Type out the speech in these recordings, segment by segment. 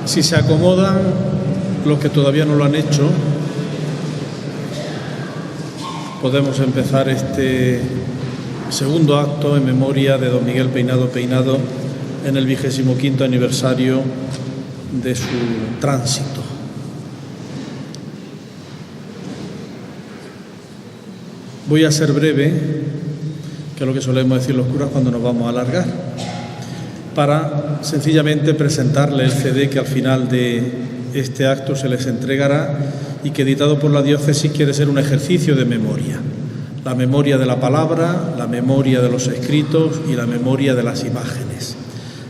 Si se acomodan los que todavía no lo han hecho, podemos empezar este segundo acto en memoria de don Miguel Peinado Peinado en el 25º aniversario de su tránsito. Voy a ser breve, que es lo que solemos decir los curas cuando nos vamos a alargar, para sencillamente presentarle el CD que al final de este acto se les entregará y que, editado por la diócesis, quiere ser un ejercicio de memoria. La memoria de la palabra, la memoria de los escritos y la memoria de las imágenes.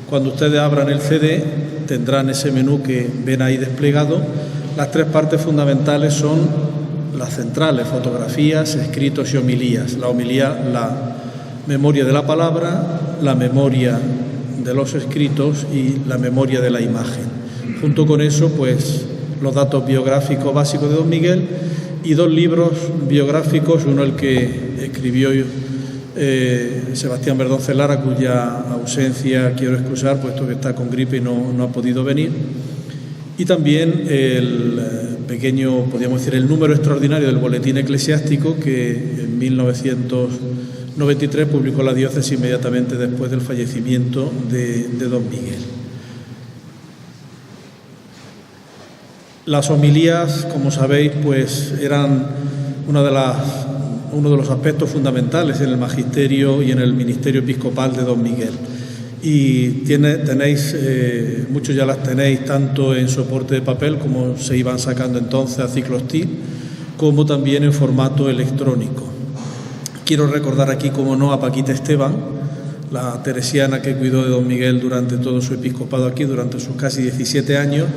Cuando ustedes abran el CD tendrán ese menú que ven ahí desplegado. Las tres partes fundamentales son las centrales: fotografías, escritos y homilías. La homilía, la memoria de la palabra, la memoria de los escritos y la memoria de la imagen. Junto con eso, pues, los datos biográficos básicos de don Miguel y dos libros biográficos, uno el que escribió Sebastián Verdonce Lara, cuya ausencia quiero excusar, puesto que está con gripe y no ha podido venir, y también el pequeño, podríamos decir, el número extraordinario del Boletín Eclesiástico que en 1993 publicó la diócesis inmediatamente después del fallecimiento de don Miguel. Las homilías, como sabéis, pues eran uno de los aspectos fundamentales en el magisterio y en el ministerio episcopal de don Miguel. Y tenéis, muchos ya las tenéis tanto en soporte de papel, como se iban sacando entonces a Ciclostí, como también en formato electrónico. Quiero recordar aquí, como no, a Paquita Esteban, la teresiana que cuidó de don Miguel durante todo su episcopado aquí, durante sus casi 17 años.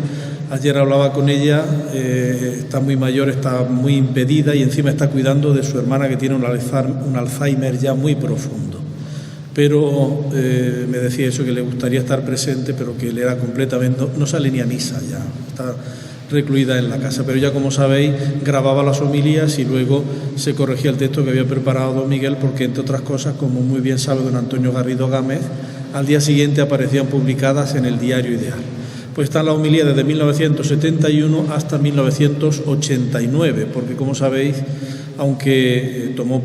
Ayer hablaba con ella, está muy mayor, está muy impedida y encima está cuidando de su hermana que tiene un Alzheimer ya muy profundo. Pero me decía eso, que le gustaría estar presente, pero que le era completamente... No sale ni a misa ya, está recluida en la casa. Pero ya, como sabéis, grababa las homilías y luego se corregía el texto que había preparado don Miguel, porque, entre otras cosas, como muy bien sabe don Antonio Garrido Gámez, al día siguiente aparecían publicadas en el Diario Ideal. Pues está la homilía desde 1971 hasta 1989, porque, como sabéis, aunque don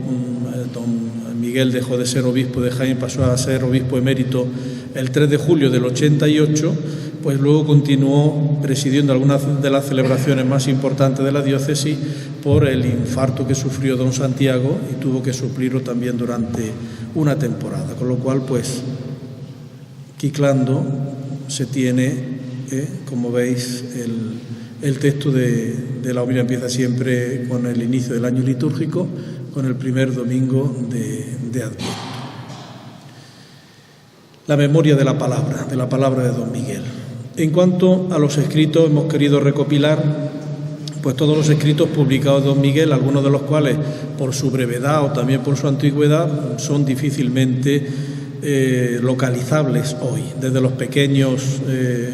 Miguel dejó de ser obispo de Jaén, pasó a ser obispo emérito el 3 de julio del 88, pues luego continuó presidiendo algunas de las celebraciones más importantes de la diócesis por el infarto que sufrió don Santiago y tuvo que suplirlo también durante una temporada. Con lo cual, pues, quiclando se tiene... como veis, el texto de la homilía empieza siempre con el inicio del año litúrgico, con el primer domingo de Adviento. La memoria de la palabra de don Miguel. En cuanto a los escritos, hemos querido recopilar pues todos los escritos publicados de don Miguel, algunos de los cuales, por su brevedad o también por su antigüedad, son difícilmente localizables hoy, desde los pequeños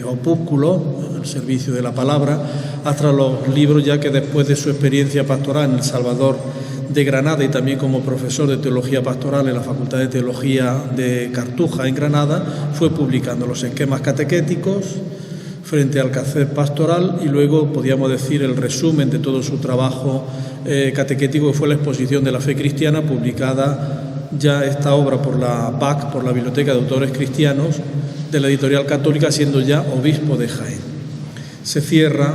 opúsculos, el servicio de la palabra, hasta los libros ya que, después de su experiencia pastoral en El Salvador de Granada y también como profesor de teología pastoral en la Facultad de Teología de Cartuja, en Granada, fue publicando los esquemas catequéticos frente al quehacer pastoral y luego, podríamos decir, el resumen de todo su trabajo catequético, que fue la exposición de la fe cristiana, publicada ya esta obra por la BAC, por la Biblioteca de Autores Cristianos, de la Editorial Católica, siendo ya obispo de Jaén. Se cierra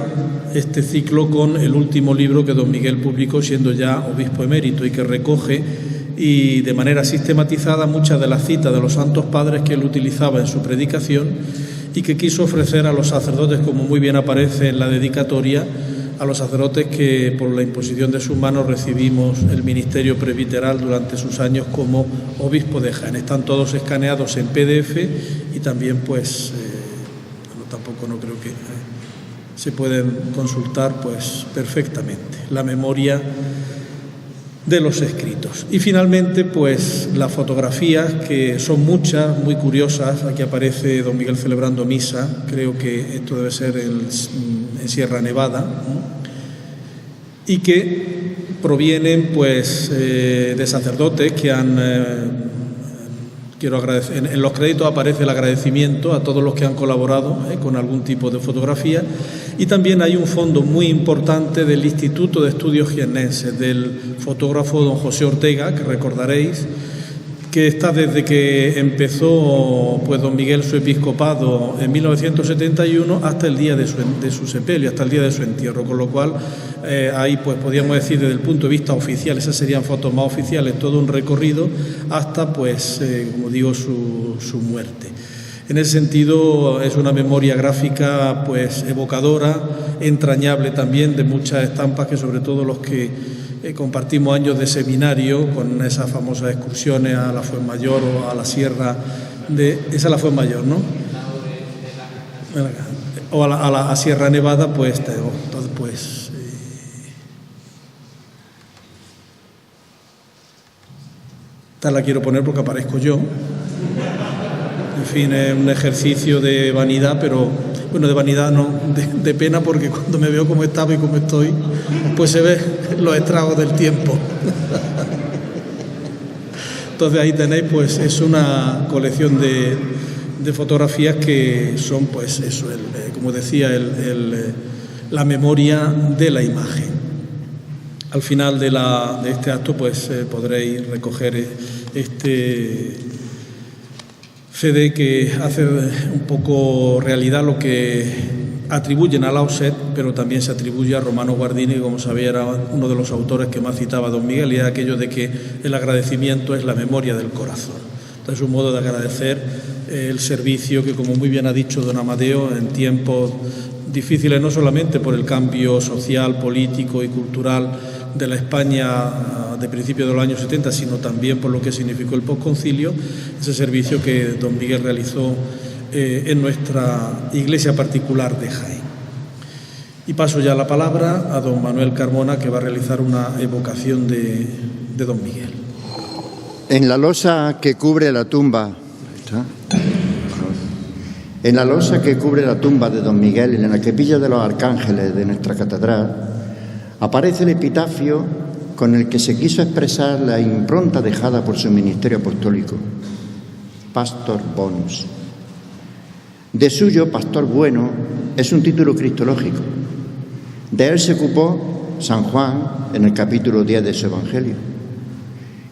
este ciclo con el último libro que don Miguel publicó siendo ya obispo emérito y que recoge y de manera sistematizada muchas de las citas de los santos padres que él utilizaba en su predicación y que quiso ofrecer a los sacerdotes, como muy bien aparece en la dedicatoria, a los sacerdotes que por la imposición de sus manos recibimos el ministerio presbiteral durante sus años como obispo de Jaén. Están todos escaneados en PDF y también, pues, tampoco no creo que se pueden consultar, pues, perfectamente. La memoria de los escritos. Y finalmente, pues, las fotografías, que son muchas, muy curiosas. Aquí aparece don Miguel celebrando misa, creo que esto debe ser en Sierra Nevada, ¿no? Y que provienen, pues, de sacerdotes que han quiero agradecer. En los créditos aparece el agradecimiento a todos los que han colaborado con algún tipo de fotografía, y también hay un fondo muy importante del Instituto de Estudios Jiennenses, del fotógrafo don José Ortega, que recordaréis, que está desde que empezó pues don Miguel su episcopado en 1971 hasta el día de su sepelio, hasta el día de su entierro, con lo cual ahí pues podríamos decir desde el punto de vista oficial, esas serían fotos más oficiales, todo un recorrido hasta pues como digo su muerte. En ese sentido es una memoria gráfica pues evocadora, entrañable también, de muchas estampas que sobre todo los que compartimos años de seminario con esas famosas excursiones a la Fuenmayor o a la Sierra de... Esa es la Fuenmayor, ¿no? O a la Sierra Nevada, pues... Entonces, pues esta la quiero poner porque aparezco yo. En fin, es un ejercicio de vanidad, pero... Bueno, de vanidad no, de pena, porque cuando me veo como estaba y como estoy, pues se ve los estragos del tiempo. Entonces ahí tenéis, pues es una colección de fotografías que son, pues eso, como decía, la memoria de la imagen. Al final de este acto, pues podréis recoger este CD que hace un poco realidad lo que atribuyen a Lausset, pero también se atribuye a Romano Guardini, que como sabía era uno de los autores que más citaba don Miguel, y era aquello de que el agradecimiento es la memoria del corazón. Entonces es un modo de agradecer el servicio que, como muy bien ha dicho don Amadeo, en tiempos difíciles no solamente por el cambio social, político y cultural de la España de principios de los años 70, sino también por lo que significó el posconcilio, ese servicio que don Miguel realizó en nuestra iglesia particular de Jaén. Y paso ya la palabra a don Manuel Carmona, que va a realizar una evocación de don Miguel. En la losa que cubre la tumba, en la losa que cubre la tumba de don Miguel, en la capilla de los arcángeles de nuestra catedral, aparece el epitafio con el que se quiso expresar la impronta dejada por su ministerio apostólico, Pastor Bonus. De suyo, Pastor Bueno, es un título cristológico. De él se ocupó San Juan en el capítulo 10 de su Evangelio.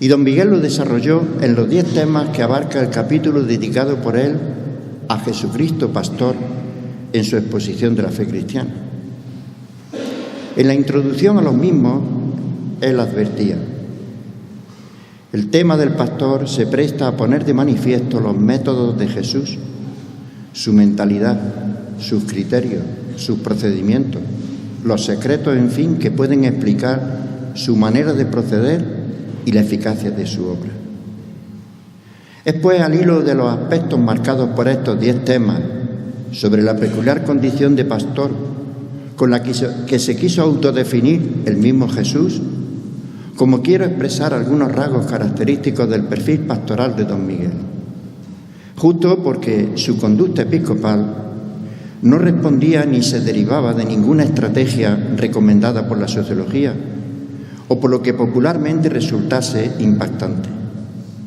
Y don Miguel lo desarrolló en los 10 temas que abarca el capítulo dedicado por él a Jesucristo Pastor en su exposición de la fe cristiana. En la introducción a los mismos, él advertía: el tema del pastor se presta a poner de manifiesto los métodos de Jesús, su mentalidad, sus criterios, sus procedimientos, los secretos, en fin, que pueden explicar su manera de proceder y la eficacia de su obra. Es pues al hilo de los aspectos marcados por estos 10 temas sobre la peculiar condición de pastor con la que se quiso autodefinir el mismo Jesús, como quiero expresar algunos rasgos característicos del perfil pastoral de don Miguel, justo porque su conducta episcopal no respondía ni se derivaba de ninguna estrategia recomendada por la sociología o por lo que popularmente resultase impactante.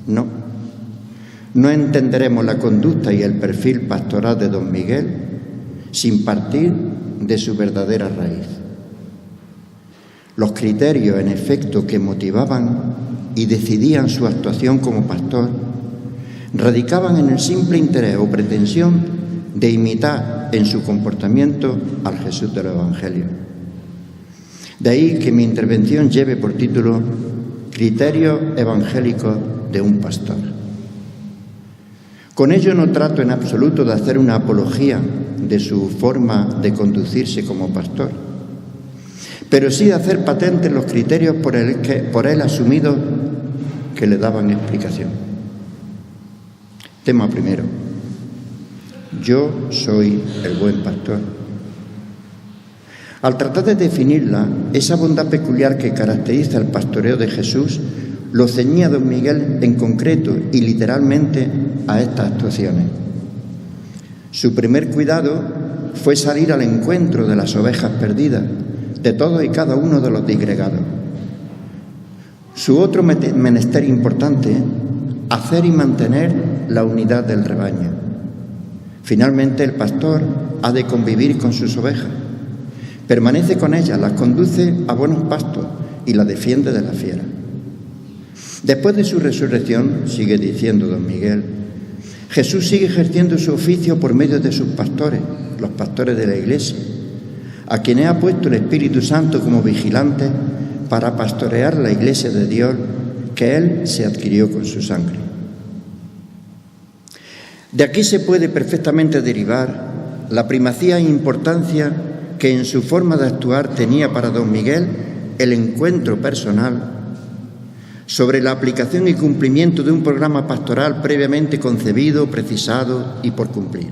No entenderemos la conducta y el perfil pastoral de don Miguel sin partir de su verdadera raíz. Los criterios, en efecto, que motivaban y decidían su actuación como pastor radicaban en el simple interés o pretensión de imitar en su comportamiento al Jesús del Evangelio. De ahí que mi intervención lleve por título Criterios evangélicos de un pastor. Con ello no trato en absoluto de hacer una apología de su forma de conducirse como pastor, pero sí de hacer patentes los criterios por él asumidos que le daban explicación. Tema primero: yo soy el buen pastor. Al tratar de definirla, esa bondad peculiar que caracteriza el pastoreo de Jesús lo ceñía don Miguel en concreto y literalmente a estas actuaciones. Su primer cuidado fue salir al encuentro de las ovejas perdidas, de todos y cada uno de los disgregados. Su otro menester importante hacer y mantener la unidad del rebaño. Finalmente, el pastor ha de convivir con sus ovejas, permanece con ellas, las conduce a buenos pastos y las defiende de la fiera. Después de su resurrección, sigue diciendo don Miguel, Jesús sigue ejerciendo su oficio por medio de sus pastores, los pastores de la Iglesia, a quienes ha puesto el Espíritu Santo como vigilantes para pastorear la Iglesia de Dios que Él se adquirió con su sangre. De aquí se puede perfectamente derivar la primacía e importancia que en su forma de actuar tenía para don Miguel el encuentro personal sobre la aplicación y cumplimiento de un programa pastoral previamente concebido, precisado y por cumplir.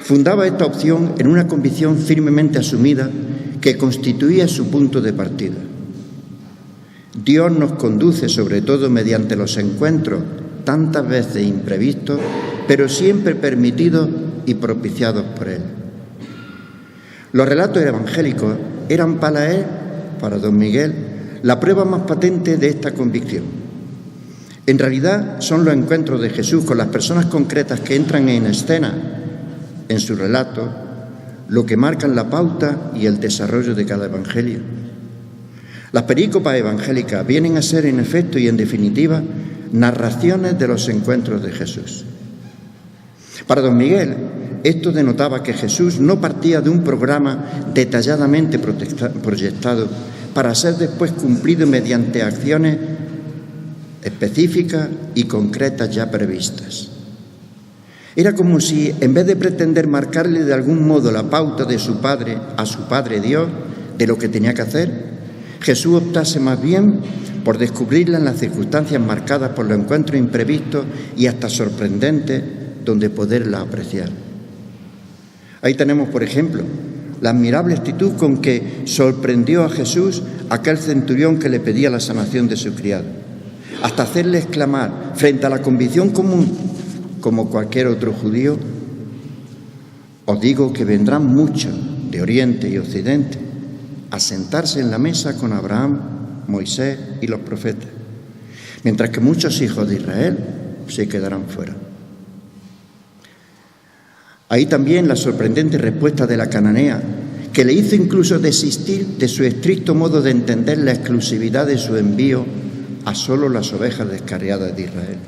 Fundaba esta opción en una convicción firmemente asumida que constituía su punto de partida. Dios nos conduce sobre todo mediante los encuentros, tantas veces imprevistos, pero siempre permitidos y propiciados por Él. Los relatos evangélicos eran para él, para don Miguel, la prueba más patente de esta convicción. En realidad son los encuentros de Jesús con las personas concretas que entran en escena en su relato lo que marcan la pauta y el desarrollo de cada evangelio. Las perícopas evangélicas vienen a ser, en efecto y en definitiva, narraciones de los encuentros de Jesús. Para don Miguel, esto denotaba que Jesús no partía de un programa detalladamente proyectado para ser después cumplido mediante acciones específicas y concretas ya previstas. Era como si, en vez de pretender marcarle de algún modo la pauta de su Padre a su Padre Dios, de lo que tenía que hacer, Jesús optase más bien por descubrirla en las circunstancias marcadas por los encuentros imprevistos y hasta sorprendentes donde poderla apreciar. Ahí tenemos, por ejemplo, la admirable actitud con que sorprendió a Jesús aquel centurión que le pedía la sanación de su criado, hasta hacerle exclamar, frente a la convicción común, como cualquier otro judío, os digo que vendrán muchos de Oriente y Occidente a sentarse en la mesa con Abraham, Moisés y los profetas, mientras que muchos hijos de Israel se quedarán fuera. Ahí también la sorprendente respuesta de la cananea, que le hizo incluso desistir de su estricto modo de entender la exclusividad de su envío a solo las ovejas descarriadas de Israel.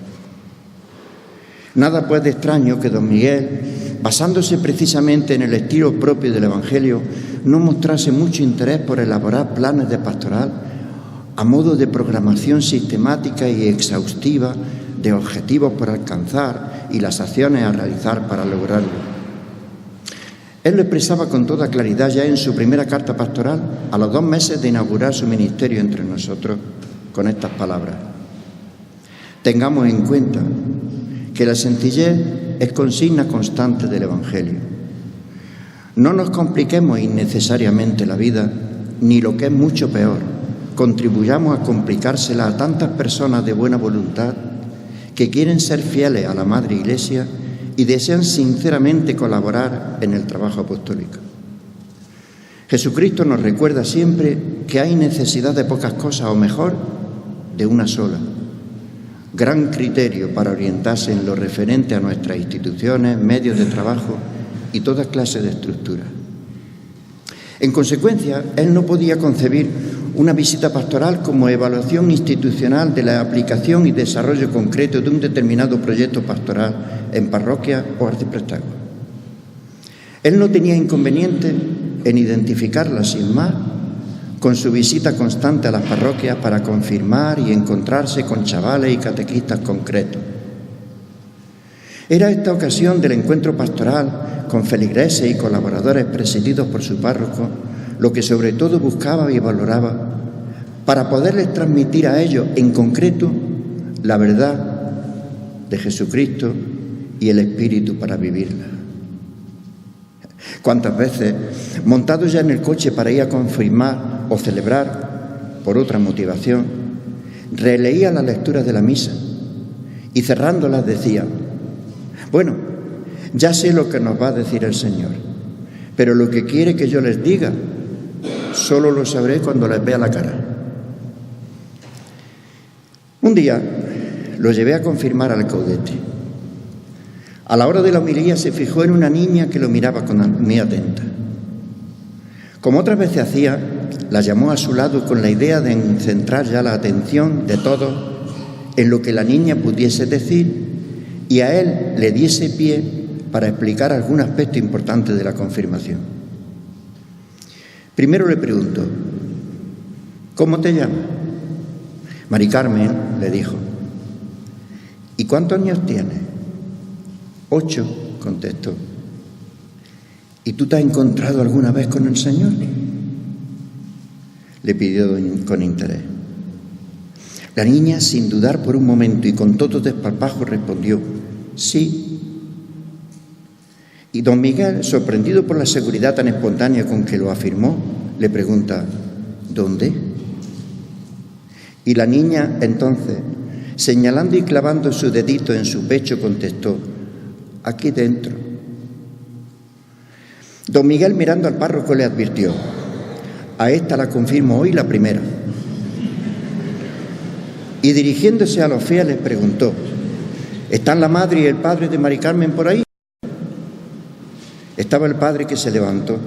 Nada pues de extraño que don Miguel, basándose precisamente en el estilo propio del Evangelio, no mostrase mucho interés por elaborar planes de pastoral a modo de programación sistemática y exhaustiva de objetivos por alcanzar y las acciones a realizar para lograrlo. Él lo expresaba con toda claridad ya en su primera carta pastoral, a los 2 meses de inaugurar su ministerio entre nosotros, con estas palabras: tengamos en cuenta que la sencillez es consigna constante del Evangelio. No nos compliquemos innecesariamente la vida, ni lo que es mucho peor, contribuyamos a complicársela a tantas personas de buena voluntad que quieren ser fieles a la Madre Iglesia y desean sinceramente colaborar en el trabajo apostólico. Jesucristo nos recuerda siempre que hay necesidad de pocas cosas, o mejor, de una sola. Gran criterio para orientarse en lo referente a nuestras instituciones, medios de trabajo y toda clase de estructuras. En consecuencia, él no podía concebir una visita pastoral como evaluación institucional de la aplicación y desarrollo concreto de un determinado proyecto pastoral en parroquia o arciprestazgo. Él no tenía inconveniente en identificarla sin más con su visita constante a las parroquias para confirmar y encontrarse con chavales y catequistas concretos. Era esta ocasión del encuentro pastoral con feligreses y colaboradores presididos por su párroco lo que sobre todo buscaba y valoraba para poderles transmitir a ellos en concreto la verdad de Jesucristo y el Espíritu para vivirla. ¿Cuántas veces, montados ya en el coche para ir a confirmar o celebrar por otra motivación, releía las lecturas de la misa y cerrándolas decía: bueno, ya sé lo que nos va a decir el Señor, pero lo que quiere que yo les diga solo lo sabré cuando les vea la cara. Un día lo llevé a confirmar al caudete. A la hora de la homilía se fijó en una niña que lo miraba muy atenta. Como otras veces hacía, la llamó a su lado con la idea de centrar ya la atención de todos en lo que la niña pudiese decir y a él le diese pie para explicar algún aspecto importante de la confirmación. Primero le preguntó: ¿cómo te llamas? Mari Carmen, le dijo. ¿Y cuántos años tienes? 8, contestó. ¿Y tú te has encontrado alguna vez con el Señor?, le pidió con interés. La niña, sin dudar por un momento y con todo desparpajo, respondió: sí. Y don Miguel, sorprendido por la seguridad tan espontánea con que lo afirmó, le pregunta: ¿dónde? Y la niña, entonces, señalando y clavando su dedito en su pecho, contestó: aquí dentro. Don Miguel, mirando al párroco, le advirtió: a esta la confirmo hoy la primera. Y dirigiéndose a los fieles preguntó: ¿están la madre y el padre de Mari Carmen por ahí? Estaba el padre, que se levantó.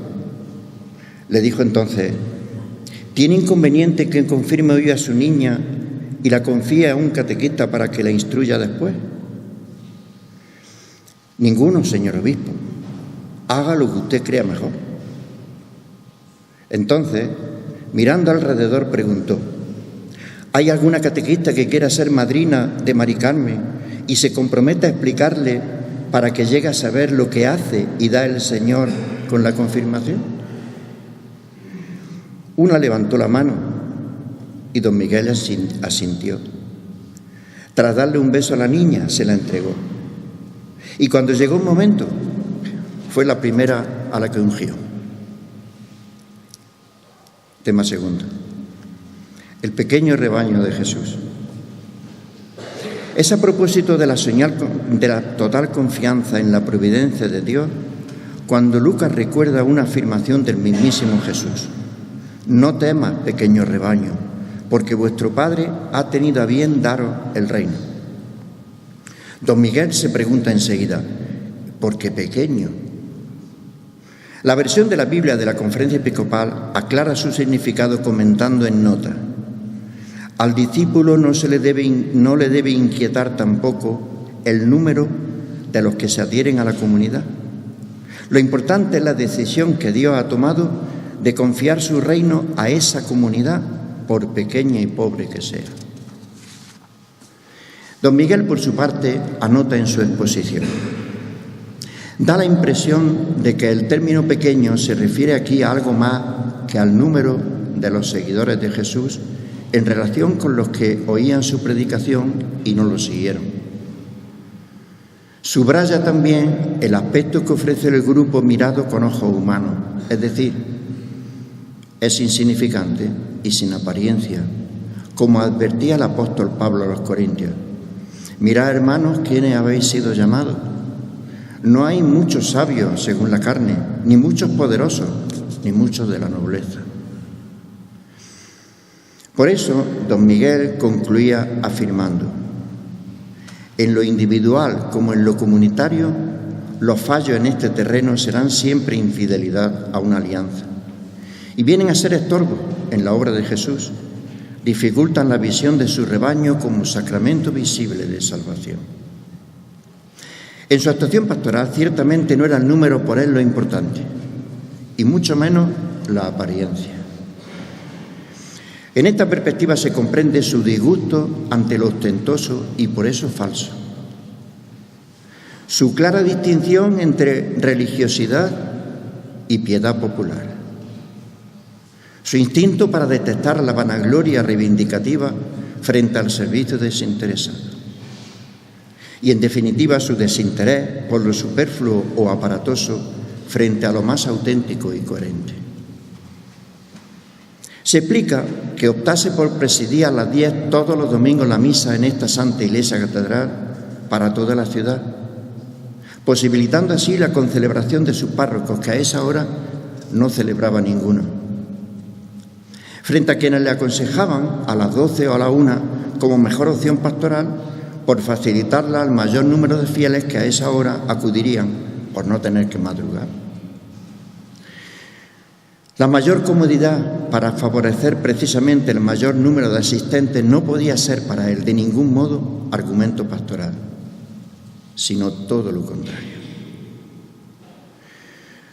Le dijo entonces: ¿tiene inconveniente que confirme hoy a su niña y la confíe a un catequista para que la instruya después? Ninguno, señor obispo. Haga lo que usted crea mejor. Entonces, mirando alrededor, preguntó: ¿hay alguna catequista que quiera ser madrina de Mari Carmen y se comprometa a explicarle para que llegue a saber lo que hace y da el Señor con la confirmación? Una levantó la mano y don Miguel asintió. Tras darle un beso a la niña, se la entregó. Y cuando llegó un momento, fue la primera a la que ungió. Tema segundo: el pequeño rebaño de Jesús. Es a propósito de la señal de la total confianza en la providencia de Dios cuando Lucas recuerda una afirmación del mismísimo Jesús: no temas, pequeño rebaño, porque vuestro Padre ha tenido a bien daros el reino. Don Miguel se pregunta enseguida: ¿por qué pequeño? La versión de la Biblia de la Conferencia Episcopal aclara su significado comentando en nota: al discípulo no le debe inquietar tampoco el número de los que se adhieren a la comunidad. Lo importante es la decisión que Dios ha tomado de confiar su reino a esa comunidad, por pequeña y pobre que sea. Don Miguel, por su parte, anota en su exposición: da la impresión de que el término pequeño se refiere aquí a algo más que al número de los seguidores de Jesús en relación con los que oían su predicación y no lo siguieron. Subraya también el aspecto que ofrece el grupo mirado con ojos humanos, es decir, es insignificante y sin apariencia, como advertía el apóstol Pablo a los Corintios: mirad, hermanos, quiénes habéis sido llamados. No hay muchos sabios según la carne, ni muchos poderosos, ni muchos de la nobleza. Por eso, don Miguel concluía afirmando: en lo individual como en lo comunitario, los fallos en este terreno serán siempre infidelidad a una alianza y vienen a ser estorbos en la obra de Jesús, dificultan la visión de su rebaño como sacramento visible de salvación. En su actuación pastoral ciertamente no era el número por él lo importante, y mucho menos la apariencia. En esta perspectiva se comprende su disgusto ante lo ostentoso y por eso falso. Su clara distinción entre religiosidad y piedad popular. Su instinto para detectar la vanagloria reivindicativa frente al servicio desinteresado. Y en definitiva su desinterés por lo superfluo o aparatoso frente a lo más auténtico y coherente. Se explica que optase por presidir a las 10 todos los domingos la misa en esta Santa Iglesia Catedral para toda la ciudad, posibilitando así la concelebración de sus párrocos, que a esa hora no celebraba ninguno. Frente a quienes le aconsejaban a las 12 o a la 1 como mejor opción pastoral por facilitarla al mayor número de fieles que a esa hora acudirían por no tener que madrugar. La mayor comodidad para favorecer precisamente el mayor número de asistentes no podía ser para él de ningún modo argumento pastoral, sino todo lo contrario.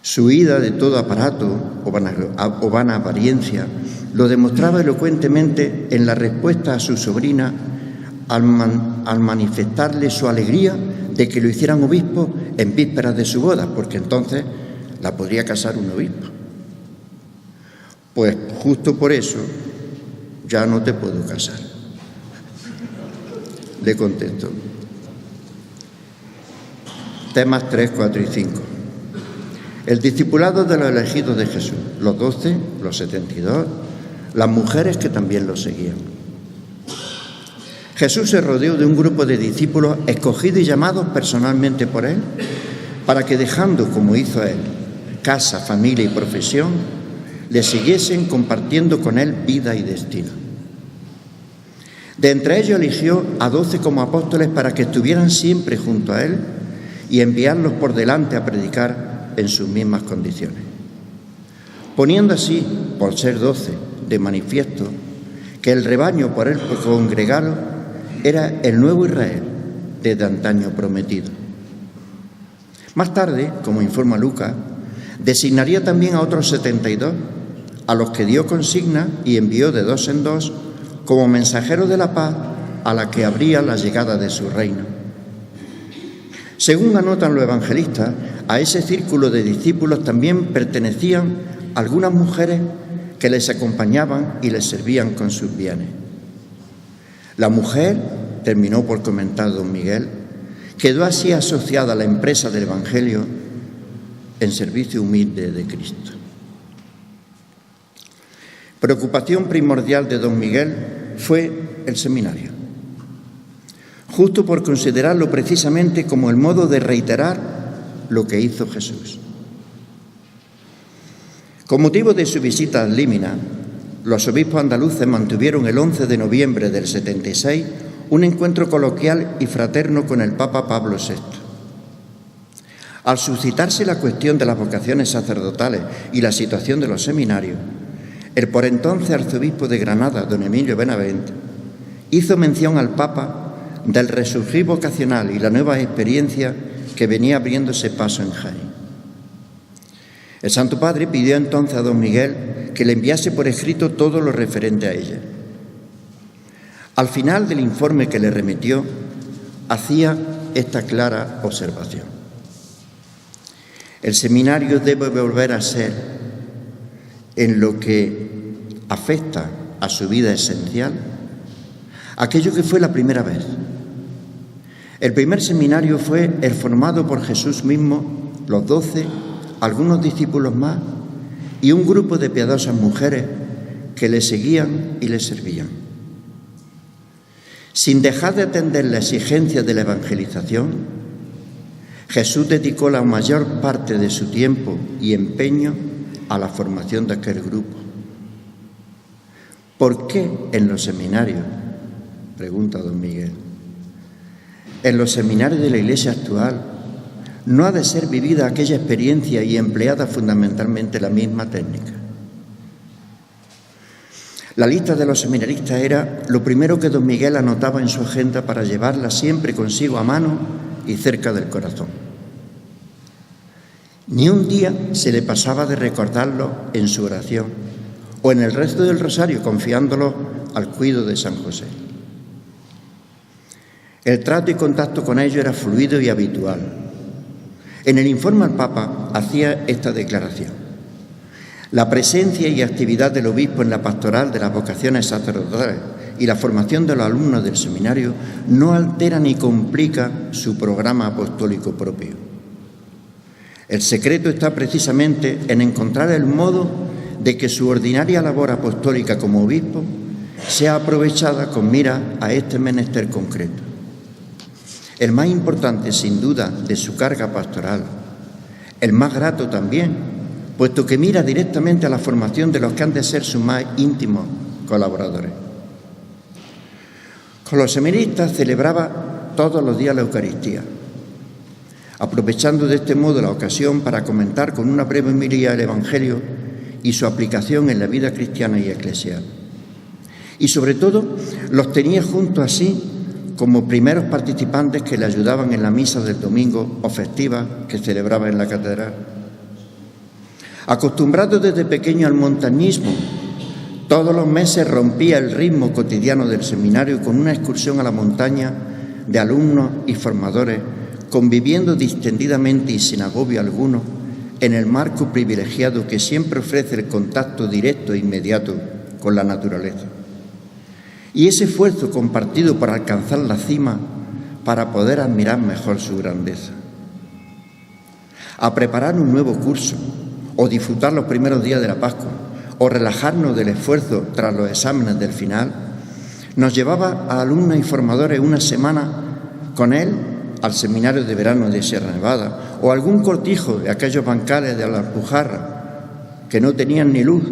Su huida de todo aparato o vana apariencia lo demostraba elocuentemente en la respuesta a su sobrina al manifestarle su alegría de que lo hicieran obispo en vísperas de su boda, porque entonces la podría casar un obispo. Pues justo por eso ya no te puedo casar. Le contesto. Temas 3, 4 y 5. El discipulado de los elegidos de Jesús, los 12, los 72, las mujeres que también lo seguían. Jesús se rodeó de un grupo de discípulos escogidos y llamados personalmente por él, para que dejando, como hizo él, casa, familia y profesión, le siguiesen compartiendo con él vida y destino. De entre ellos eligió a 12 como apóstoles para que estuvieran siempre junto a él y enviarlos por delante a predicar en sus mismas condiciones, poniendo así, por ser 12, de manifiesto que el rebaño por él congregado era el nuevo Israel desde antaño prometido. Más tarde, como informa Lucas, designaría también a otros 72, a los que dio consigna y envió de 2 en 2 como mensajeros de la paz a la que habría la llegada de su reino. Según anotan los evangelistas, a ese círculo de discípulos también pertenecían algunas mujeres que les acompañaban y les servían con sus bienes. La mujer, terminó por comentar don Miguel, quedó así asociada a la empresa del Evangelio en servicio humilde de Cristo. Preocupación primordial de don Miguel fue el seminario, justo por considerarlo precisamente como el modo de reiterar lo que hizo Jesús. Con motivo de su visita al Límina, los obispos andaluces mantuvieron el 11 de noviembre del 76 un encuentro coloquial y fraterno con el Papa Pablo VI. Al suscitarse la cuestión de las vocaciones sacerdotales y la situación de los seminarios, el por entonces arzobispo de Granada, don Emilio Benavent, hizo mención al Papa del resurgir vocacional y la nueva experiencia que venía abriéndose paso en Jaén. El Santo Padre pidió entonces a don Miguel que le enviase por escrito todo lo referente a ella. Al final del informe que le remitió, hacía esta clara observación: el seminario debe volver a ser, en lo que afecta a su vida esencial, aquello que fue la primera vez. El primer seminario fue el formado por Jesús mismo, los 12, algunos discípulos más y un grupo de piadosas mujeres que le seguían y le servían. Sin dejar de atender la exigencia de la evangelización, Jesús dedicó la mayor parte de su tiempo y empeño a la formación de aquel grupo. ¿Por qué en los seminarios? Pregunta don Miguel. En los seminarios de la Iglesia actual no ha de ser vivida aquella experiencia y empleada fundamentalmente la misma técnica. La lista de los seminaristas era lo primero que don Miguel anotaba en su agenda para llevarla siempre consigo a mano y cerca del corazón. Ni un día se le pasaba de recordarlo en su oración o en el resto del rosario, confiándolo al cuidado de San José. El trato y contacto con ellos era fluido y habitual. En el informe al Papa hacía esta declaración: la presencia y actividad del obispo en la pastoral de las vocaciones sacerdotales y la formación de los alumnos del seminario no altera ni complica su programa apostólico propio. El secreto está precisamente en encontrar el modo de que su ordinaria labor apostólica como obispo sea aprovechada con mira a este menester concreto. El más importante, sin duda, de su carga pastoral, el más grato también, puesto que mira directamente a la formación de los que han de ser sus más íntimos colaboradores. Con los seminaristas celebraba todos los días la Eucaristía, aprovechando de este modo la ocasión para comentar con una breve homilía el Evangelio y su aplicación en la vida cristiana y eclesial. Y sobre todo los tenía juntos así como primeros participantes que le ayudaban en la misa del domingo o festiva que celebraba en la catedral. Acostumbrado desde pequeño al montañismo, todos los meses rompía el ritmo cotidiano del seminario con una excursión a la montaña de alumnos y formadores, conviviendo distendidamente y sin agobio alguno en el marco privilegiado que siempre ofrece el contacto directo e inmediato con la naturaleza. Y ese esfuerzo compartido para alcanzar la cima, para poder admirar mejor su grandeza. A preparar un nuevo curso, o disfrutar los primeros días de la Pascua, o relajarnos del esfuerzo tras los exámenes del final, nos llevaba a alumnos y formadores una semana con él al seminario de verano de Sierra Nevada, o algún cortijo de aquellos bancales de la Alpujarra que no tenían ni luz,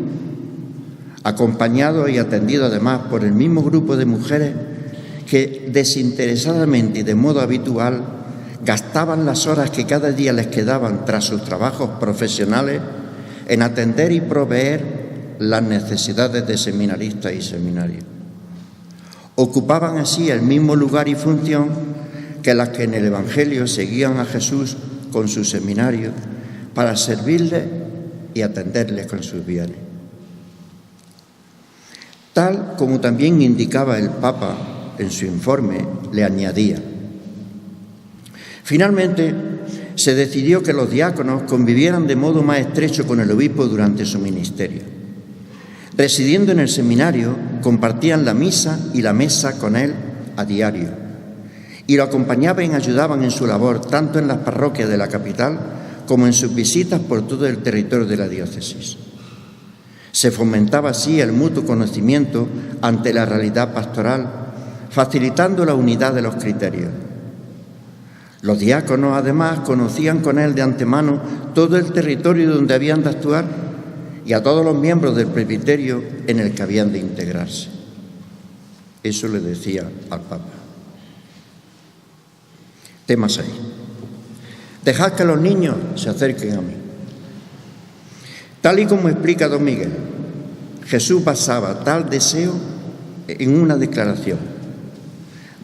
acompañado y atendido además por el mismo grupo de mujeres que desinteresadamente y de modo habitual gastaban las horas que cada día les quedaban tras sus trabajos profesionales en atender y proveer las necesidades de seminaristas y seminarios. Ocupaban así el mismo lugar y función que las que en el Evangelio seguían a Jesús con su seminario para servirles y atenderles con sus bienes. Tal como también indicaba el Papa en su informe, le añadía: finalmente, se decidió que los diáconos convivieran de modo más estrecho con el obispo durante su ministerio. Residiendo en el seminario, compartían la misa y la mesa con él a diario, y lo acompañaban y ayudaban en su labor tanto en las parroquias de la capital como en sus visitas por todo el territorio de la diócesis. Se fomentaba así el mutuo conocimiento ante la realidad pastoral, facilitando la unidad de los criterios. Los diáconos, además, conocían con él de antemano todo el territorio donde habían de actuar y a todos los miembros del presbiterio en el que habían de integrarse. Eso le decía al Papa. Tema 6. Dejad que los niños se acerquen a mí. Tal y como explica don Miguel, Jesús basaba tal deseo en una declaración: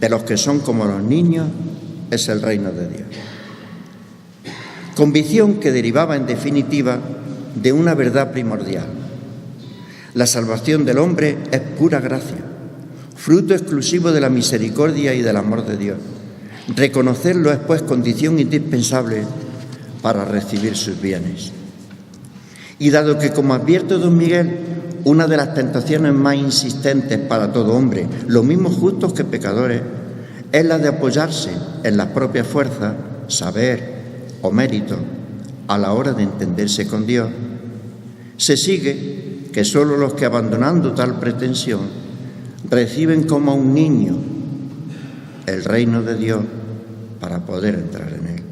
de los que son como los niños es el reino de Dios. Convicción que derivaba en definitiva de una verdad primordial: la salvación del hombre es pura gracia, fruto exclusivo de la misericordia y del amor de Dios. Reconocerlo es pues condición indispensable para recibir sus bienes. Y dado que, como advierte don Miguel, una de las tentaciones más insistentes para todo hombre, lo mismo justos que pecadores, es la de apoyarse en las propias fuerzas, saber o mérito a la hora de entenderse con Dios, se sigue que solo los que, abandonando tal pretensión, reciben como a un niño el reino de Dios para poder entrar en él.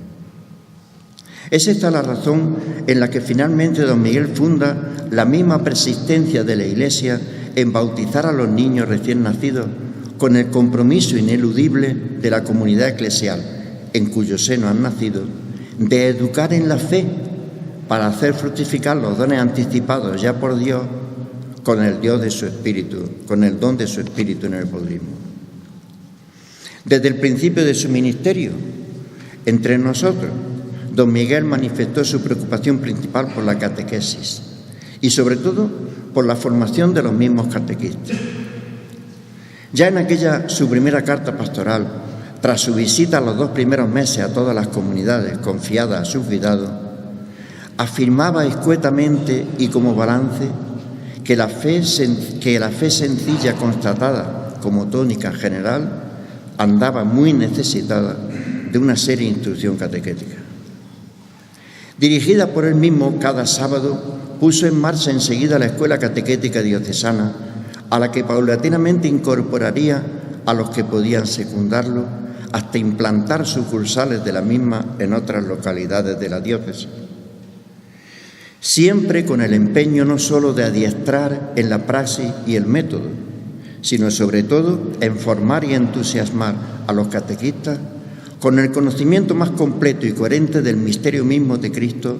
Es esta la razón en la que finalmente don Miguel funda la misma persistencia de la Iglesia en bautizar a los niños recién nacidos con el compromiso ineludible de la comunidad eclesial en cuyo seno han nacido, de educar en la fe para hacer fructificar los dones anticipados ya por Dios con el Dios de su Espíritu, con el don de su Espíritu en el bautismo. Desde el principio de su ministerio, entre nosotros, don Miguel manifestó su preocupación principal por la catequesis y sobre todo por la formación de los mismos catequistas. Ya en aquella su primera carta pastoral, tras su visita los 2 primeros meses a todas las comunidades confiadas a su cuidado, afirmaba escuetamente y como balance que la fe sencilla constatada como tónica general andaba muy necesitada de una seria instrucción catequética. Dirigida por él mismo, cada sábado puso en marcha enseguida la escuela catequética diocesana, a la que paulatinamente incorporaría a los que podían secundarlo hasta implantar sucursales de la misma en otras localidades de la diócesis. Siempre con el empeño no solo de adiestrar en la praxis y el método, sino sobre todo en formar y entusiasmar a los catequistas con el conocimiento más completo y coherente del misterio mismo de Cristo,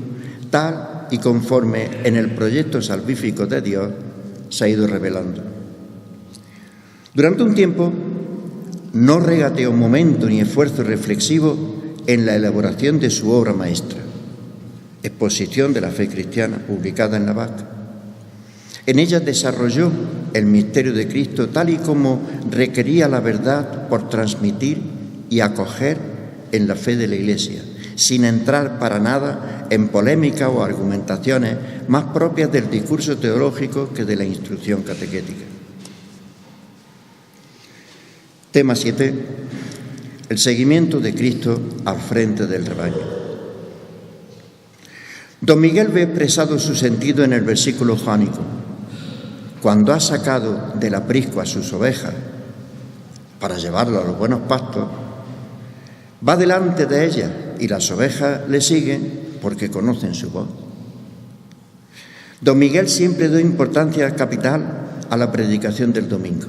tal y conforme en el proyecto salvífico de Dios se ha ido revelando. Durante un tiempo no regateó momento ni esfuerzo reflexivo en la elaboración de su obra maestra, Exposición de la Fe Cristiana, publicada en la BAC. En ella desarrolló el misterio de Cristo tal y como requería la verdad por transmitir y acoger en la fe de la Iglesia, sin entrar para nada en polémicas o argumentaciones más propias del discurso teológico que de la instrucción catequética. Tema 7. El seguimiento de Cristo al frente del rebaño. Don Miguel ve expresado su sentido en el versículo jónico. Cuando ha sacado del aprisco a sus ovejas para llevarlas a los buenos pastos, va delante de ellas y las ovejas le siguen porque conocen su voz. Don Miguel siempre dio importancia capital a la predicación del domingo.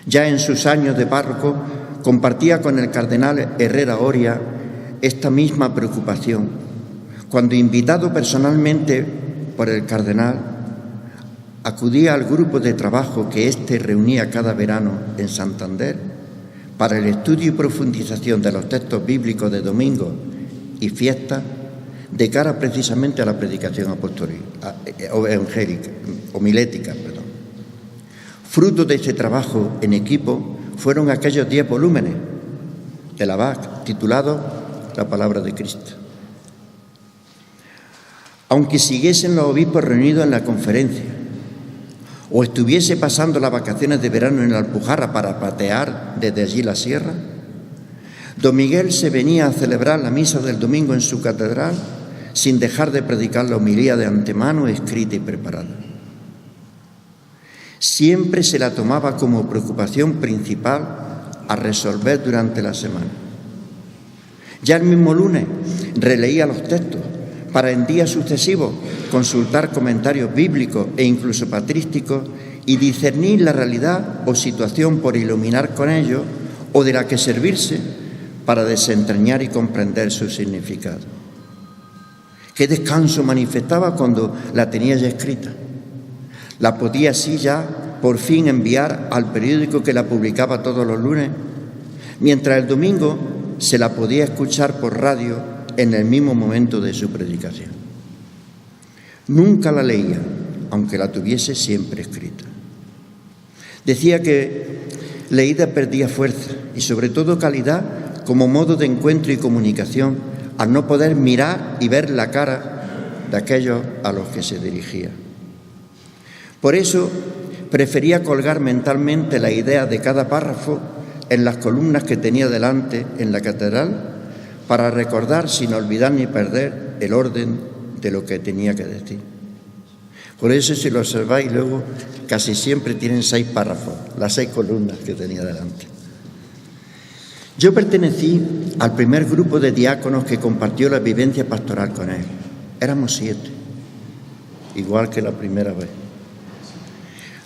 Ya en sus años de párroco compartía con el cardenal Herrera Oria esta misma preocupación, cuando, invitado personalmente por el cardenal, acudía al grupo de trabajo que éste reunía cada verano en Santander para el estudio y profundización de los textos bíblicos de domingo y fiestas de cara precisamente a la predicación apostólica, homilética. Fruto de este trabajo en equipo fueron aquellos 10 volúmenes de la BAC titulados La Palabra de Cristo. Aunque siguiesen los obispos reunidos en la conferencia o estuviese pasando las vacaciones de verano en la Alpujarra para patear desde allí la sierra, don Miguel se venía a celebrar la misa del domingo en su catedral sin dejar de predicar la homilía de antemano escrita y preparada. Siempre se la tomaba como preocupación principal a resolver durante la semana. Ya el mismo lunes releía los textos para en días sucesivos consultar comentarios bíblicos e incluso patrísticos y discernir la realidad o situación por iluminar con ellos o de la que servirse para desentrañar y comprender su significado. Qué descanso manifestaba cuando la tenía ya escrita. La podía así ya por fin enviar al periódico que la publicaba todos los lunes, mientras el domingo se la podía escuchar por radio en el mismo momento de su predicación. Nunca la leía, aunque la tuviese siempre escrita. Decía que leída perdía fuerza y sobre todo calidad como modo de encuentro y comunicación al no poder mirar y ver la cara de aquellos a los que se dirigía. Por eso prefería colgar mentalmente la idea de cada párrafo en las columnas que tenía delante en la catedral para recordar sin olvidar ni perder el orden de lo que tenía que decir. Por eso, si lo observáis luego, casi siempre tienen 6 párrafos, las 6 columnas que tenía delante. Yo pertenecí al primer grupo de diáconos que compartió la vivencia pastoral con él. Éramos 7, igual que la primera vez.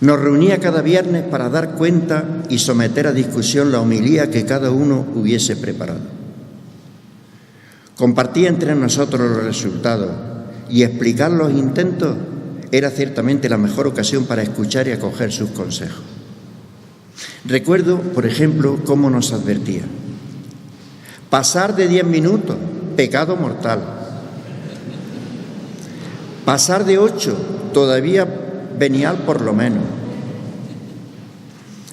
Nos reunía cada viernes para dar cuenta y someter a discusión la homilía que cada uno hubiese preparado. Compartía entre nosotros los resultados y explicar los intentos era ciertamente la mejor ocasión para escuchar y acoger sus consejos. Recuerdo, por ejemplo, cómo nos advertía: pasar de 10 minutos, pecado mortal. Pasar de 8, todavía venial por lo menos,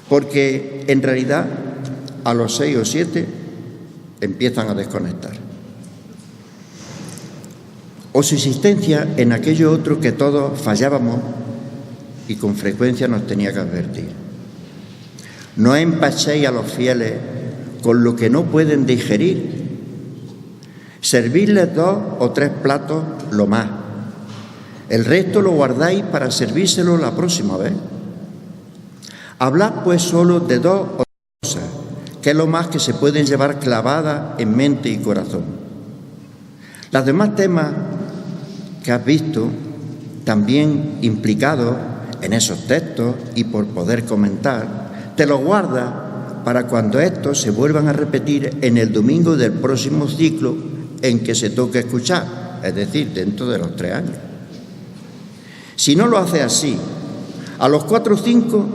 porque en realidad a los 6 o 7 empiezan a desconectar. O su insistencia en aquello otro que todos fallábamos y con frecuencia nos tenía que advertir: no empachéis a los fieles con lo que no pueden digerir, servirles 2 o 3 platos lo más. El resto lo guardáis para servírselo la próxima vez. Hablad pues solo de 2 o 3 cosas, que es lo más que se pueden llevar clavadas en mente y corazón. Los demás temas que has visto, también implicados en esos textos y por poder comentar, te los guardas para cuando estos se vuelvan a repetir en el domingo del próximo ciclo en que se toque escuchar, es decir, dentro de los 3 años. Si no lo haces así, a los 4 o 5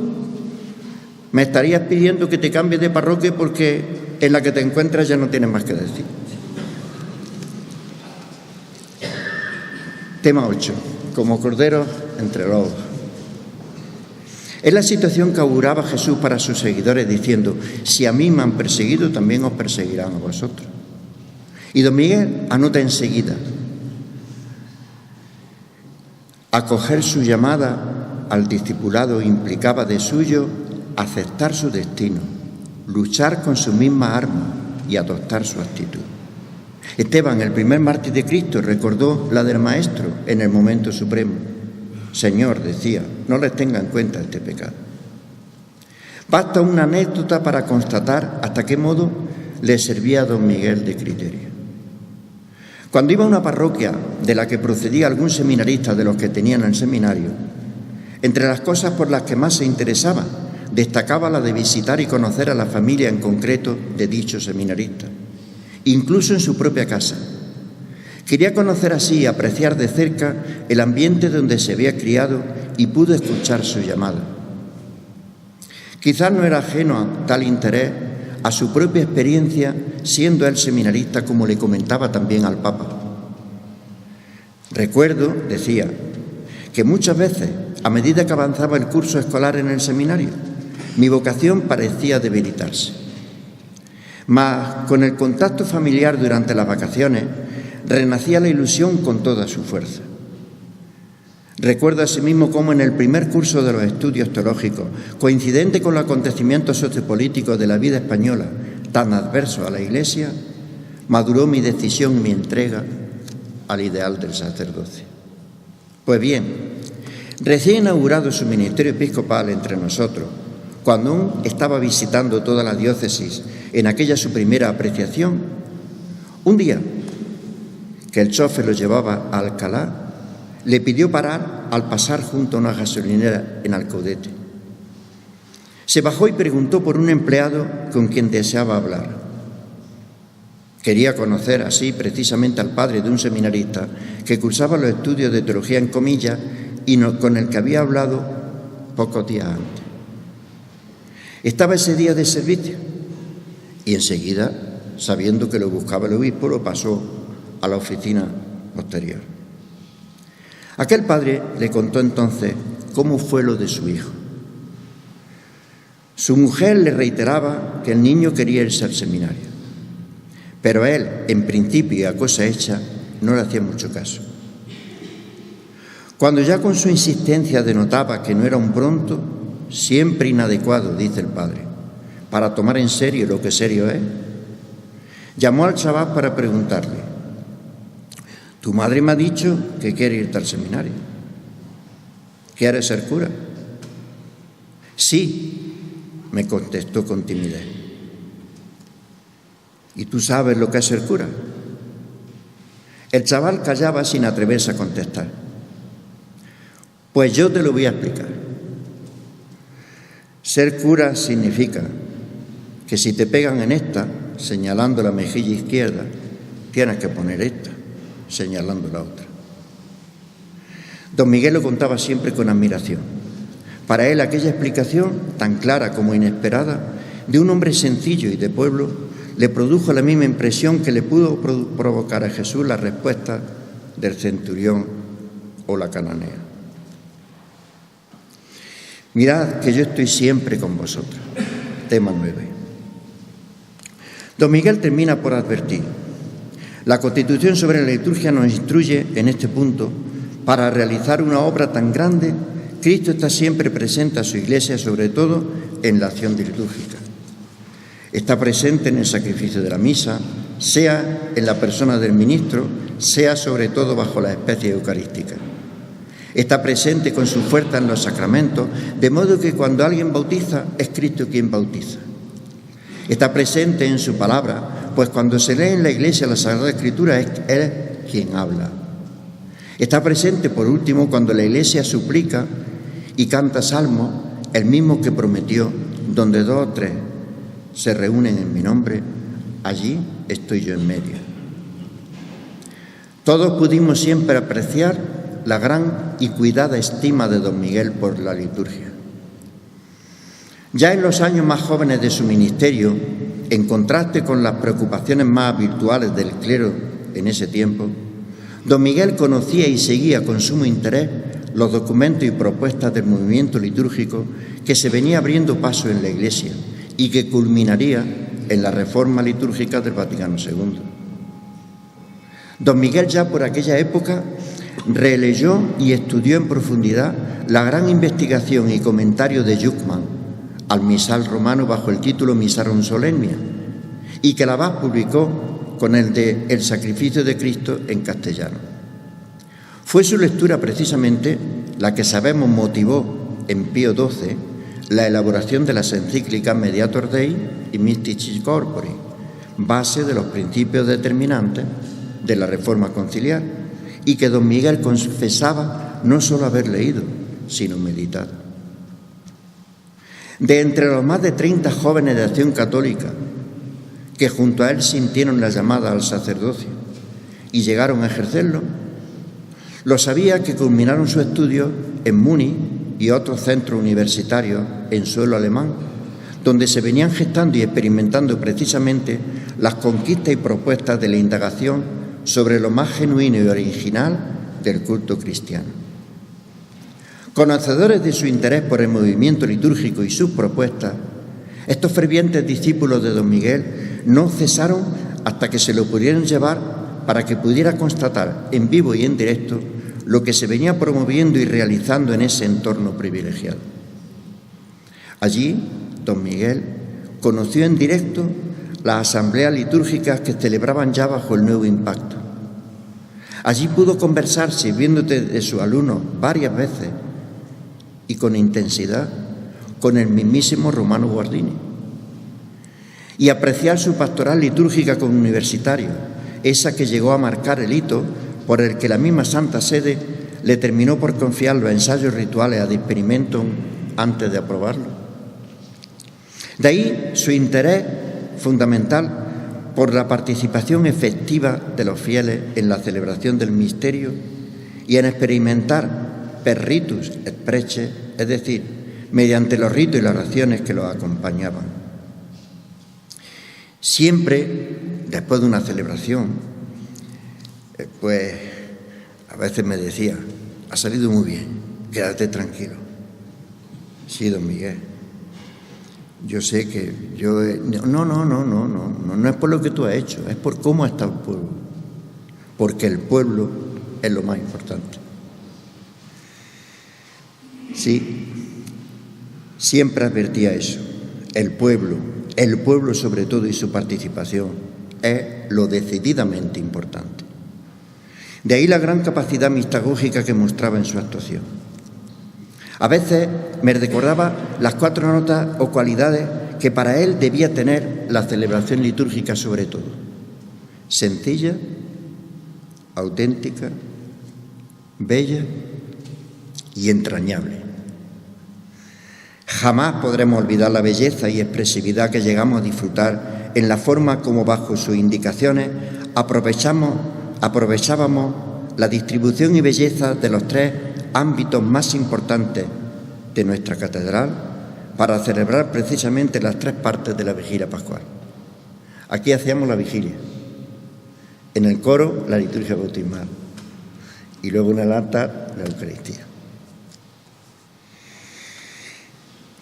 me estarías pidiendo que te cambies de parroquia porque en la que te encuentras ya no tienes más que decir. Tema 8. Como corderos entre lobos. Es la situación que auguraba Jesús para sus seguidores diciendo: si a mí me han perseguido, también os perseguirán a vosotros. Y don Miguel anota enseguida: acoger su llamada al discipulado implicaba de suyo aceptar su destino, luchar con su misma arma y adoptar su actitud. Esteban, el primer mártir de Cristo, recordó la del Maestro en el momento supremo. Señor, decía, no les tenga en cuenta este pecado. Basta una anécdota para constatar hasta qué modo le servía a don Miguel de criterio. Cuando iba a una parroquia de la que procedía algún seminarista de los que tenían el seminario, entre las cosas por las que más se interesaba, destacaba la de visitar y conocer a la familia en concreto de dicho seminarista, incluso en su propia casa. Quería conocer así y apreciar de cerca el ambiente donde se había criado y pudo escuchar su llamada. Quizás no era ajeno a tal interés a su propia experiencia, siendo él seminarista, como le comentaba también al Papa. Recuerdo, decía, que muchas veces, a medida que avanzaba el curso escolar en el seminario, mi vocación parecía debilitarse. Mas con el contacto familiar durante las vacaciones, renacía la ilusión con toda su fuerza. Recuerdo asimismo cómo en el primer curso de los estudios teológicos, coincidente con los acontecimientos sociopolíticos de la vida española, tan adversos a la Iglesia, maduró mi decisión y mi entrega al ideal del sacerdocio. Pues bien, recién inaugurado su ministerio episcopal entre nosotros, cuando aún estaba visitando toda la diócesis en aquella su primera apreciación, un día que el chofer lo llevaba a Alcalá, le pidió parar al pasar junto a una gasolinera en Alcaudete. Se bajó y preguntó por un empleado con quien deseaba hablar. Quería conocer así precisamente al padre de un seminarista que cursaba los estudios de teología en Comillas y con el que había hablado pocos días antes. Estaba ese día de servicio y enseguida, sabiendo que lo buscaba el obispo, lo pasó a la oficina posterior. Aquel padre le contó entonces cómo fue lo de su hijo. Su mujer le reiteraba que el niño quería irse al seminario, pero él, en principio y a cosa hecha, no le hacía mucho caso. Cuando ya con su insistencia denotaba que no era un pronto, siempre inadecuado, dice el padre, para tomar en serio lo que serio es, llamó al chaval para preguntarle: tu madre me ha dicho que quiere irte al seminario. ¿Quieres ser cura? Sí, me contestó con timidez. ¿Y tú sabes lo que es ser cura? El chaval callaba sin atreverse a contestar. Pues yo te lo voy a explicar. Ser cura significa que si te pegan en esta, señalando la mejilla izquierda, tienes que poner esta, señalando la otra. Don Miguel lo contaba siempre con admiración. Para él aquella explicación, tan clara como inesperada, de un hombre sencillo y de pueblo, le produjo la misma impresión que le pudo provocar a Jesús la respuesta del centurión o la cananea. Mirad que yo estoy siempre con vosotros. Tema 9. Don Miguel termina por advertir: la Constitución sobre la liturgia nos instruye en este punto: para realizar una obra tan grande, Cristo está siempre presente a su Iglesia, sobre todo en la acción litúrgica. Está presente en el sacrificio de la misa, sea en la persona del ministro, sea sobre todo bajo la especie eucarística. Está presente con su fuerza en los sacramentos, de modo que cuando alguien bautiza, es Cristo quien bautiza. Está presente en su palabra, pues cuando se lee en la Iglesia la Sagrada Escritura, es Él quien habla. Está presente, por último, cuando la Iglesia suplica y canta salmos, el mismo que prometió: donde 2 o 3 se reúnen en mi nombre, allí estoy yo en medio. Todos pudimos siempre apreciar la gran y cuidada estima de don Miguel por la liturgia. Ya en los años más jóvenes de su ministerio, en contraste con las preocupaciones más habituales del clero en ese tiempo, don Miguel conocía y seguía con sumo interés los documentos y propuestas del movimiento litúrgico que se venía abriendo paso en la Iglesia y que culminaría en la reforma litúrgica del Vaticano II. Don Miguel ya por aquella época releyó y estudió en profundidad la gran investigación y comentario de Juckmann al misal romano bajo el título Misarum Solemnia, y que la Abad publicó con el de El sacrificio de Cristo en castellano. Fue su lectura precisamente la que sabemos motivó en Pío XII la elaboración de las encíclicas Mediator Dei y Mysticis Corpori, base de los principios determinantes de la Reforma Conciliar, y que don Miguel confesaba no solo haber leído, sino meditado. De entre los más de 30 jóvenes de Acción Católica que junto a él sintieron la llamada al sacerdocio y llegaron a ejercerlo, lo sabía que culminaron sus estudios en Múnich y otros centros universitarios en suelo alemán, donde se venían gestando y experimentando precisamente las conquistas y propuestas de la indagación sobre lo más genuino y original del culto cristiano. Conocedores de su interés por el movimiento litúrgico y sus propuestas, estos fervientes discípulos de don Miguel no cesaron hasta que se lo pudieron llevar para que pudiera constatar en vivo y en directo lo que se venía promoviendo y realizando en ese entorno privilegiado. Allí, don Miguel conoció en directo las asambleas litúrgicas que celebraban ya bajo el nuevo impacto. Allí pudo conversar, sirviéndote de sus alumnos varias veces y con intensidad, con el mismísimo Romano Guardini, y apreciar su pastoral litúrgica como universitario, esa que llegó a marcar el hito por el que la misma Santa Sede le terminó por confiar los ensayos rituales ad experimentum antes de aprobarlo. De ahí su interés fundamental por la participación efectiva de los fieles en la celebración del misterio y en experimentar per ritus et prece, es decir, mediante los ritos y las oraciones que los acompañaban. Siempre, después de una celebración, pues a veces me decía: ha salido muy bien, quédate tranquilo. Sí, don Miguel, yo sé que yo... No es por lo que tú has hecho, es por cómo ha estado el pueblo, porque el pueblo es lo más importante. Sí, siempre advertía eso, el pueblo sobre todo y su participación es lo decididamente importante. De ahí la gran capacidad mistagógica que mostraba en su actuación. A veces me recordaba las 4 notas o cualidades que para él debía tener la celebración litúrgica sobre todo: sencilla, auténtica, bella y entrañable. Jamás podremos olvidar la belleza y expresividad que llegamos a disfrutar en la forma como bajo sus indicaciones aprovechábamos la distribución y belleza de los 3 ámbitos más importantes de nuestra catedral para celebrar precisamente las 3 partes de la vigilia pascual. Aquí hacíamos la vigilia, en el coro la liturgia bautismal y luego en el altar la Eucaristía.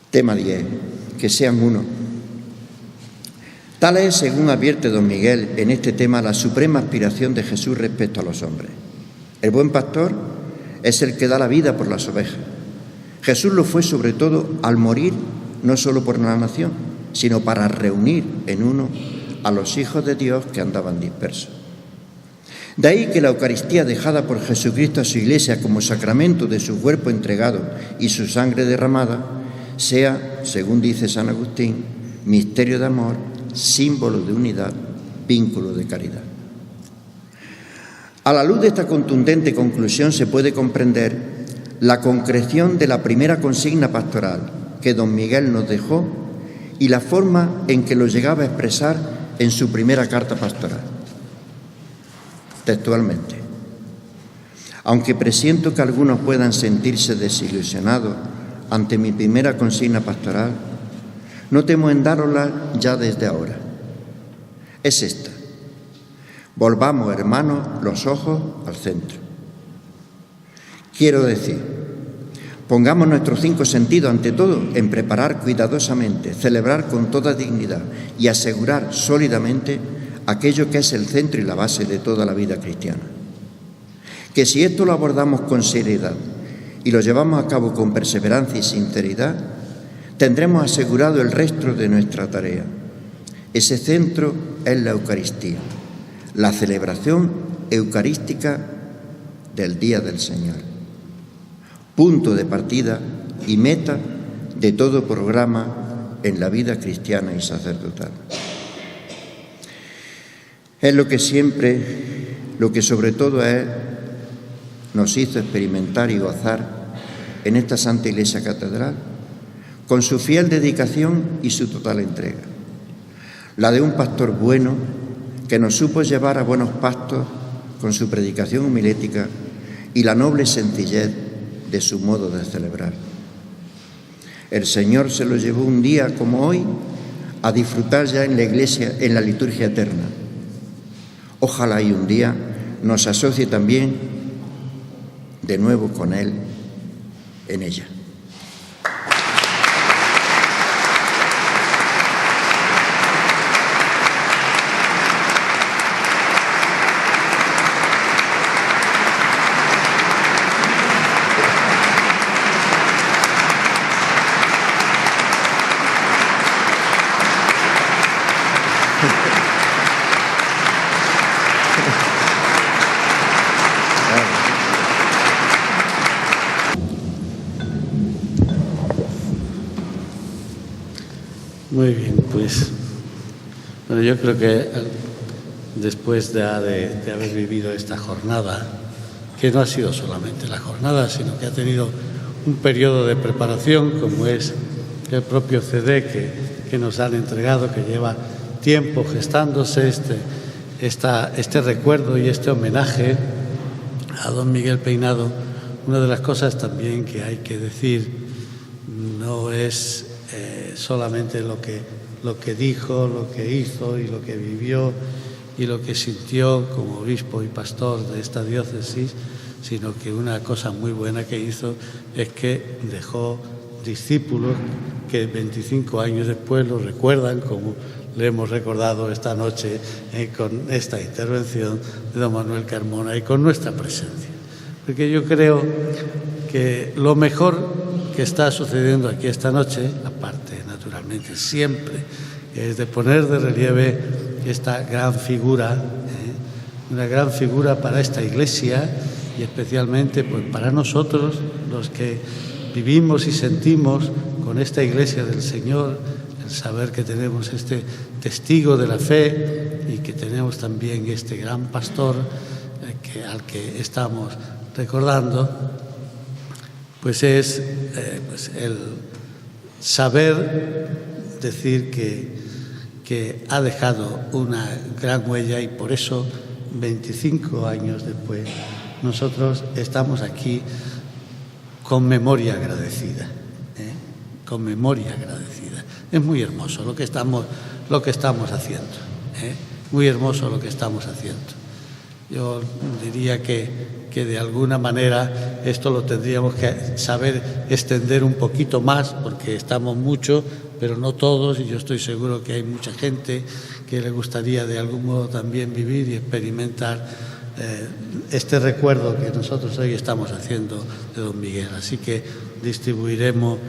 Tema 10. Que sean uno. Tal es, según advierte don Miguel en este tema, la suprema aspiración de Jesús respecto a los hombres. El buen pastor es el que da la vida por las ovejas. Jesús lo fue sobre todo al morir, no solo por la nación, sino para reunir en uno a los hijos de Dios que andaban dispersos. De ahí que la Eucaristía dejada por Jesucristo a su Iglesia como sacramento de su cuerpo entregado y su sangre derramada sea, según dice San Agustín, misterio de amor, símbolo de unidad, vínculo de caridad. A la luz de esta contundente conclusión se puede comprender la concreción de la primera consigna pastoral que don Miguel nos dejó y la forma en que lo llegaba a expresar en su primera carta pastoral. Textualmente: aunque presiento que algunos puedan sentirse desilusionados ante mi primera consigna pastoral, no temo en dárosla ya desde ahora. Es esta: volvamos, hermanos, los ojos al centro. Quiero decir, pongamos nuestros 5 sentidos ante todo en preparar cuidadosamente, celebrar con toda dignidad y asegurar sólidamente aquello que es el centro y la base de toda la vida cristiana. Que si esto lo abordamos con seriedad y lo llevamos a cabo con perseverancia y sinceridad, tendremos asegurado el resto de nuestra tarea. Ese centro es la Eucaristía, la celebración eucarística del Día del Señor, punto de partida y meta de todo programa en la vida cristiana y sacerdotal. Es lo que sobre todo nos hizo experimentar y gozar en esta Santa Iglesia Catedral, con su fiel dedicación y su total entrega. La de un pastor bueno que nos supo llevar a buenos pastos con su predicación homilética y la noble sencillez de su modo de celebrar. El Señor se lo llevó un día como hoy a disfrutar ya en la Iglesia, en la liturgia eterna. Ojalá y un día nos asocie también de nuevo con Él en ella. Muy bien, pues bueno, yo creo que después de haber vivido esta jornada, que no ha sido solamente la jornada, sino que ha tenido un periodo de preparación, como es el propio CD que nos han entregado, que lleva tiempo gestándose este recuerdo y este homenaje a don Miguel Peinado. Una de las cosas también que hay que decir no es solamente lo que dijo, lo que hizo y lo que vivió y lo que sintió como obispo y pastor de esta diócesis, sino que una cosa muy buena que hizo es que dejó discípulos que 25 años después lo recuerdan, como le hemos recordado esta noche con esta intervención de don Manuel Carmona y con nuestra presencia. Porque yo creo que lo mejor que está sucediendo aquí esta noche, aparte naturalmente siempre, es de poner de relieve esta gran figura, una gran figura para esta Iglesia y especialmente pues, para nosotros, los que vivimos y sentimos con esta Iglesia del Señor, el saber que tenemos este testigo de la fe y que tenemos también este gran pastor al que estamos recordando, pues es el saber decir que ha dejado una gran huella y por eso 25 años después nosotros estamos aquí con memoria agradecida, con memoria agradecida. Es muy hermoso lo que estamos haciendo, muy hermoso lo que estamos haciendo. Yo diría que de alguna manera esto lo tendríamos que saber extender un poquito más, porque estamos muchos, pero no todos, y yo estoy seguro que hay mucha gente que le gustaría de algún modo también vivir y experimentar este recuerdo que nosotros hoy estamos haciendo de don Miguel. Así que distribuiremos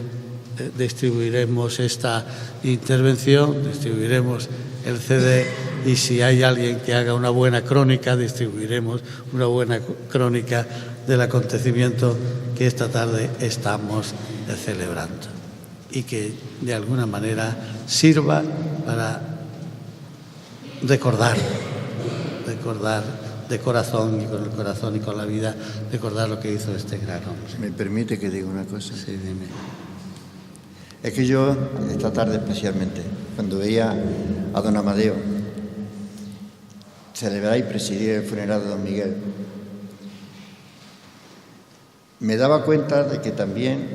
esta intervención, distribuiremos el CD y si hay alguien que haga una buena crónica, distribuiremos una buena crónica del acontecimiento que esta tarde estamos celebrando y que de alguna manera sirva para recordar de corazón y con el corazón y con la vida recordar lo que hizo este gran hombre. ¿Me permite que diga una cosa? Sí, dime. Es que yo, esta tarde especialmente, cuando veía a don Amadeo celebrar y presidir el funeral de don Miguel, me daba cuenta de que también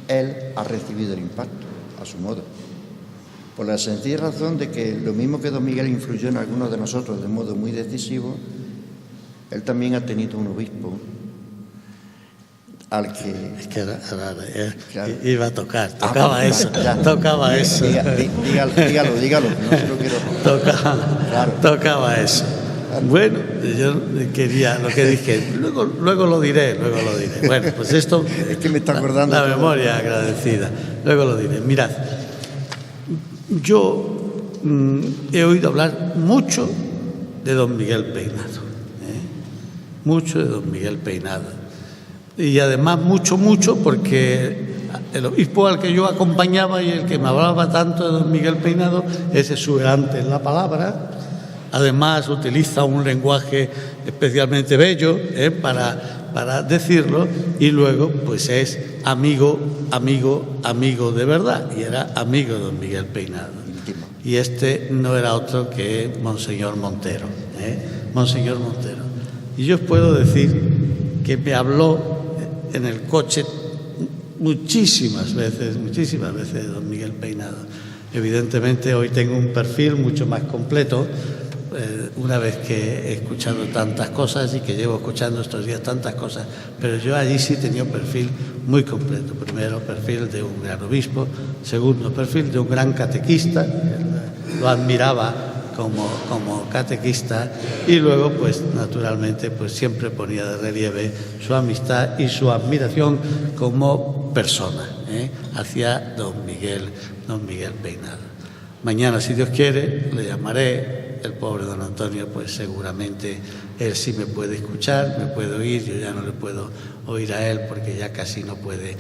él ha recibido el impacto, a su modo. Por la sencilla razón de que lo mismo que don Miguel influyó en algunos de nosotros de modo muy decisivo, él también ha tenido un obispo al que... Es que Claro. iba a tocar, tocaba eso, ya. tocaba eso. Dígalo, no se lo quiero... Claro. Tocaba eso. Bueno, yo quería, lo que dije, luego lo diré. Bueno, pues esto... Es que me está acordando... La memoria agradecida, luego lo diré. Mirad, yo he oído hablar mucho de don Miguel Peinado, mucho de don Miguel Peinado. Y además mucho, porque el obispo al que yo acompañaba y el que me hablaba tanto de don Miguel Peinado es exuberante en la palabra. Además utiliza un lenguaje especialmente bello para decirlo, y luego pues es amigo de verdad, y era amigo de don Miguel Peinado. Y este no era otro que Monseñor Montero, Monseñor Montero. Y yo os puedo decir que me habló en el coche muchísimas veces de don Miguel Peinado. Evidentemente hoy tengo un perfil mucho más completo, una vez que he escuchado tantas cosas y que llevo escuchando estos días tantas cosas, pero yo allí sí tenía un perfil muy completo. Primero, perfil de un gran obispo; segundo, perfil de un gran catequista, lo admiraba como catequista, y luego pues naturalmente pues siempre ponía de relieve su amistad y su admiración como persona hacia don Miguel Peinado. Mañana, si Dios quiere, le llamaré. El pobre don Antonio, pues seguramente él sí me puede escuchar, me puede oír. Yo ya no le puedo oír a él porque ya casi no puede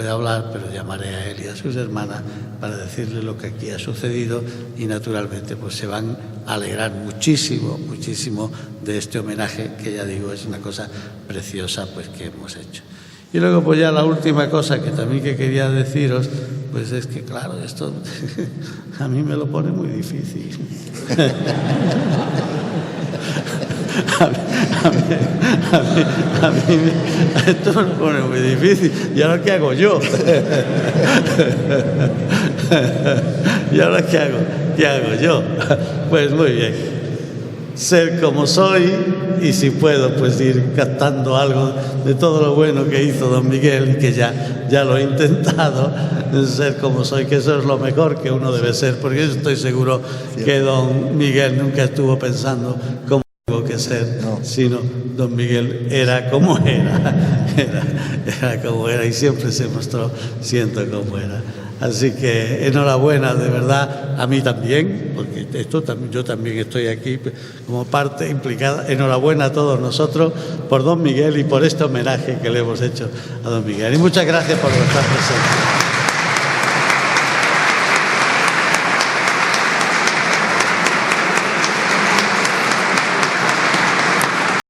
hablar, pero llamaré a él y a sus hermanas para decirle lo que aquí ha sucedido, y naturalmente pues se van a alegrar muchísimo de este homenaje, que ya digo es una cosa preciosa pues que hemos hecho. Y luego pues ya la última cosa que también quería deciros, pues es que claro, esto a mí me lo pone muy difícil. A mí esto me lo pone muy difícil. ¿Y ahora qué hago yo? ¿Y ahora qué hago yo? Pues muy bien. Ser como soy, y si puedo pues ir captando algo de todo lo bueno que hizo don Miguel, y que ya lo he intentado, ser como soy, que eso es lo mejor que uno debe ser, porque yo estoy seguro que don Miguel nunca estuvo pensando cómo tengo que ser, sino don Miguel era como era como era, y siempre se mostró siendo como era. Así que enhorabuena, de verdad, a mí también, porque yo también estoy aquí como parte implicada. Enhorabuena a todos nosotros por don Miguel y por este homenaje que le hemos hecho a don Miguel. Y muchas gracias por vuestra presencia.